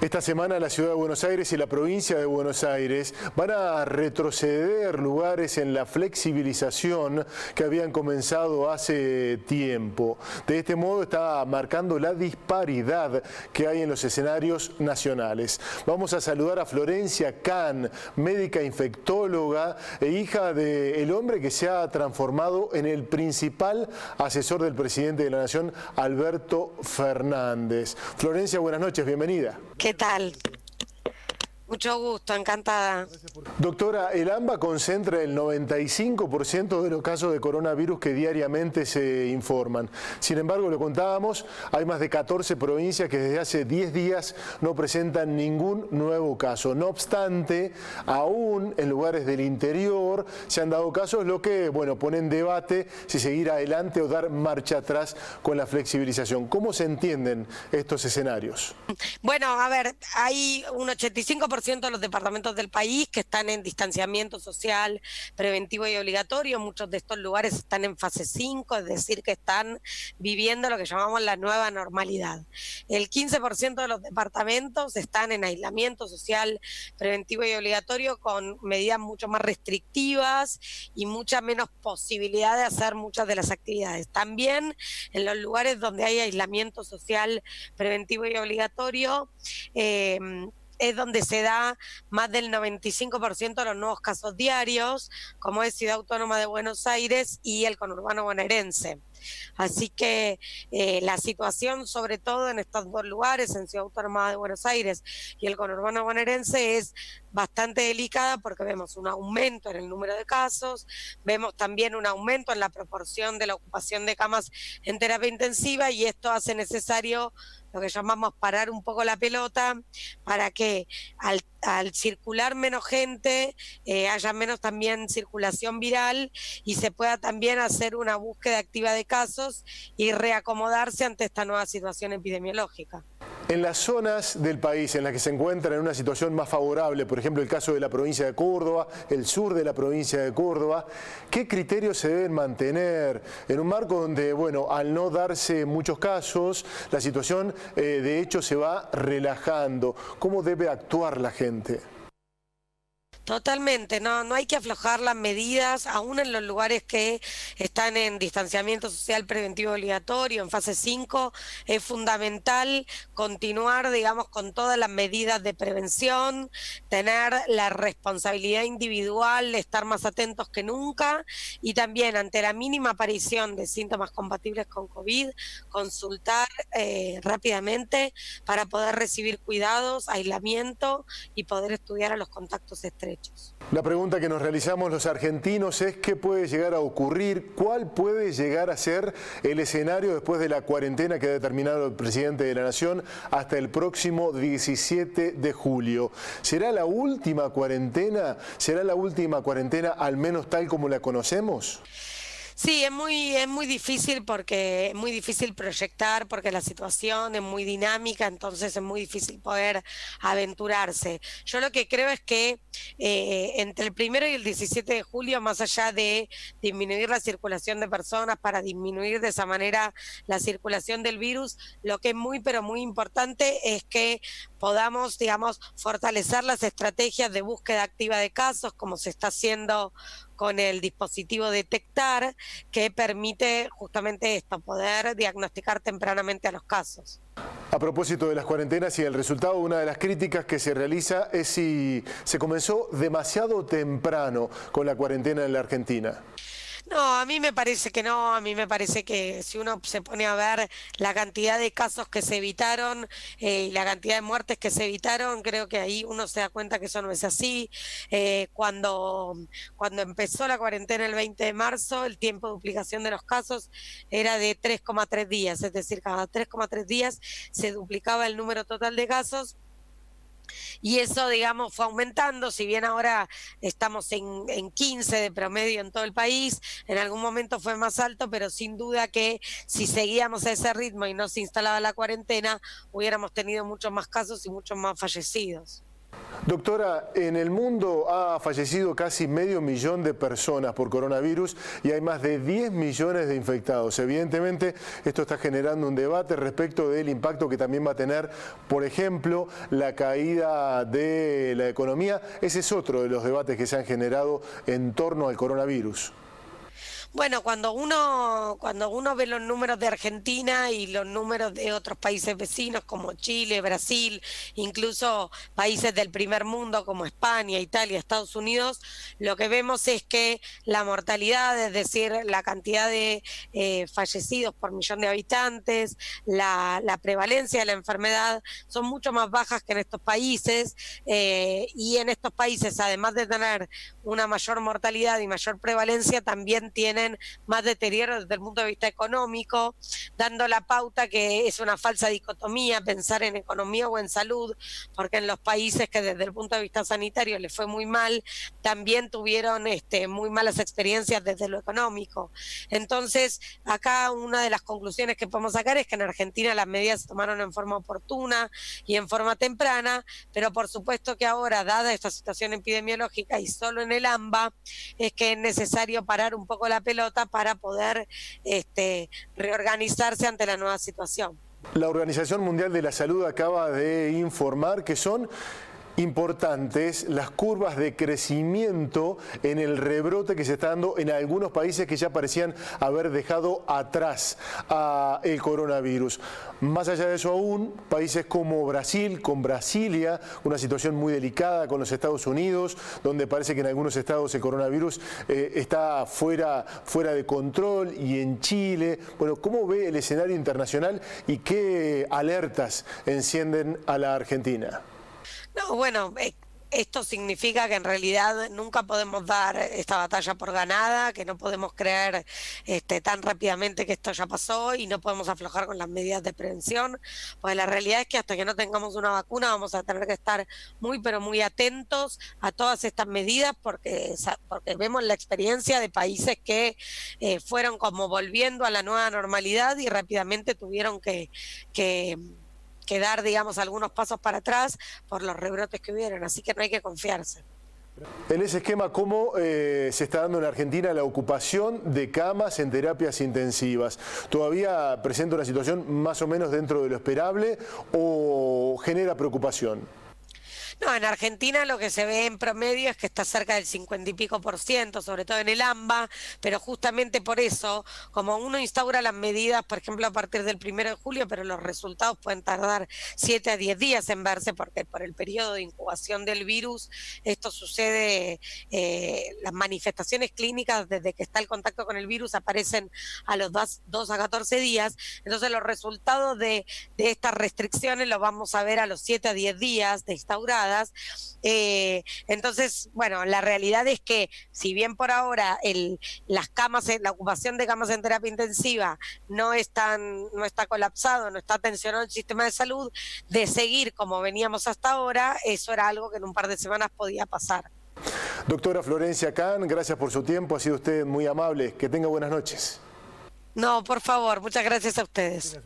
Esta semana la ciudad de Buenos Aires y la provincia de Buenos Aires van a retroceder lugares en la flexibilización que habían comenzado hace tiempo. De este modo está marcando la disparidad que hay en los escenarios nacionales. Vamos a saludar a Florencia Can, médica infectóloga e hija del hombre que se ha transformado en el principal asesor del presidente de la Nación, Alberto Fernández. Florencia, buenas noches, bienvenida. ¿Qué tal? Mucho gusto, encantada. Doctora, el AMBA concentra el 95% de los casos de coronavirus que diariamente se informan. Sin embargo, lo contábamos, hay más de 14 provincias que desde hace 10 días no presentan ningún nuevo caso. No obstante, aún en lugares del interior se han dado casos, lo que, bueno, pone en debate si seguir adelante o dar marcha atrás con la flexibilización. ¿Cómo se entienden estos escenarios? Bueno, a ver, hay un 85% de los departamentos del país que están en distanciamiento social preventivo y obligatorio. Muchos de estos lugares están en fase 5, es decir, que están viviendo lo que llamamos la nueva normalidad. El 15% de los departamentos están en aislamiento social preventivo y obligatorio con medidas mucho más restrictivas y mucha menos posibilidad de hacer muchas de las actividades. También en los lugares donde hay aislamiento social preventivo y obligatorio, es donde se da más del 95% de los nuevos casos diarios, como es Ciudad Autónoma de Buenos Aires y el conurbano bonaerense. Así que la situación, sobre todo en estos dos lugares, en Ciudad Autónoma de Buenos Aires y el conurbano bonaerense, es bastante delicada porque vemos un aumento en el número de casos, vemos también un aumento en la proporción de la ocupación de camas en terapia intensiva, y esto hace necesario lo que llamamos parar un poco la pelota para que al circular menos gente haya menos también circulación viral y se pueda también hacer una búsqueda activa de casos y reacomodarse ante esta nueva situación epidemiológica. En las zonas del país en las que se encuentran en una situación más favorable, por ejemplo el caso de la provincia de Córdoba, el sur de la provincia de Córdoba, ¿qué criterios se deben mantener en un marco donde, bueno, al no darse muchos casos, la situación de hecho se va relajando? ¿Cómo debe actuar la gente? Totalmente, no hay que aflojar las medidas, aún en los lugares que están en distanciamiento social preventivo obligatorio, en fase 5, es fundamental continuar, digamos, con todas las medidas de prevención, tener la responsabilidad individual de estar más atentos que nunca y también ante la mínima aparición de síntomas compatibles con COVID, consultar rápidamente para poder recibir cuidados, aislamiento y poder estudiar a los contactos estrechos. La pregunta que nos realizamos los argentinos es ¿qué puede llegar a ocurrir? ¿Cuál puede llegar a ser el escenario después de la cuarentena que ha determinado el presidente de la Nación hasta el próximo 17 de julio? ¿Será la última cuarentena? ¿Será la última cuarentena al menos tal como la conocemos? Sí, es muy difícil porque es muy difícil proyectar porque la situación es muy dinámica, entonces es muy difícil poder aventurarse. Yo lo que creo es que entre el 1 y el 17 de julio, más allá de disminuir la circulación de personas para disminuir de esa manera la circulación del virus, lo que es muy pero muy importante es que podamos, digamos, fortalecer las estrategias de búsqueda activa de casos, como se está haciendo con el dispositivo Detectar, que permite justamente esto, poder diagnosticar tempranamente a los casos. A propósito de las cuarentenas y el resultado, una de las críticas que se realiza es si se comenzó demasiado temprano con la cuarentena en la Argentina. No, a mí me parece que no, a mí me parece que si uno se pone a ver la cantidad de casos que se evitaron y la cantidad de muertes que se evitaron, creo que ahí uno se da cuenta que eso no es así. Cuando empezó la cuarentena el 20 de marzo, el tiempo de duplicación de los casos era de 3,3 días, es decir, cada 3,3 días se duplicaba el número total de casos. Y eso, digamos, fue aumentando, si bien ahora estamos en 15 de promedio en todo el país, en algún momento fue más alto, pero sin duda que si seguíamos a ese ritmo y no se instalaba la cuarentena, hubiéramos tenido muchos más casos y muchos más fallecidos. Doctora, en el mundo ha fallecido casi 500.000 de personas por coronavirus y hay más de 10 millones de infectados. Evidentemente, esto está generando un debate respecto del impacto que también va a tener, por ejemplo, la caída de la economía. Ese es otro de los debates que se han generado en torno al coronavirus. Bueno, cuando uno ve los números de Argentina y los números de otros países vecinos como Chile, Brasil, incluso países del primer mundo como España, Italia, Estados Unidos, lo que vemos es que la mortalidad, es decir, la cantidad de fallecidos por millón de habitantes, la prevalencia de la enfermedad, son mucho más bajas que en estos países, y en estos países, además de tener una mayor mortalidad y mayor prevalencia, también tienen más deterioro desde el punto de vista económico, dando la pauta que es una falsa dicotomía pensar en economía o en salud, porque en los países que desde el punto de vista sanitario les fue muy mal, también tuvieron muy malas experiencias desde lo económico. Entonces, acá una de las conclusiones que podemos sacar es que en Argentina las medidas se tomaron en forma oportuna y en forma temprana, pero por supuesto que ahora, dada esta situación epidemiológica y solo en el AMBA, es que es necesario parar un poco la pelota para poder reorganizarse ante la nueva situación. La Organización Mundial de la Salud acaba de informar que son importantes las curvas de crecimiento en el rebrote que se está dando en algunos países que ya parecían haber dejado atrás el coronavirus. Más allá de eso aún, países como Brasil, con Brasilia, una situación muy delicada con los Estados Unidos, donde parece que en algunos estados el coronavirus está fuera de control, y en Chile. Bueno, ¿cómo ve el escenario internacional y qué alertas encienden a la Argentina? No, bueno, esto significa que en realidad nunca podemos dar esta batalla por ganada, que no podemos creer tan rápidamente que esto ya pasó y no podemos aflojar con las medidas de prevención, pues la realidad es que hasta que no tengamos una vacuna vamos a tener que estar muy pero muy atentos a todas estas medidas, porque vemos la experiencia de países que fueron como volviendo a la nueva normalidad y rápidamente tuvieron que dar, digamos, algunos pasos para atrás por los rebrotes que hubieron, así que no hay que confiarse. En ese esquema, ¿cómo se está dando en Argentina la ocupación de camas en terapias intensivas? ¿Todavía presenta una situación más o menos dentro de lo esperable o genera preocupación? No, en Argentina lo que se ve en promedio es que está cerca del 50 y pico %, sobre todo en el AMBA, pero justamente por eso, como uno instaura las medidas, por ejemplo, a partir del 1 de julio, pero los resultados pueden tardar 7 a 10 días en verse, porque por el periodo de incubación del virus, esto sucede, las manifestaciones clínicas desde que está el contacto con el virus aparecen a los 2 a 14 días, entonces los resultados de estas restricciones los vamos a ver a los 7 a 10 días de instauradas. Entonces, bueno, la realidad es que si bien por ahora la ocupación de camas en terapia intensiva no está colapsado, no está tensionado el sistema de salud, de seguir como veníamos hasta ahora, eso era algo que en un par de semanas podía pasar. Doctora Florencia Kahn, gracias por su tiempo, ha sido usted muy amable, que tenga buenas noches. No, por favor, muchas gracias a ustedes.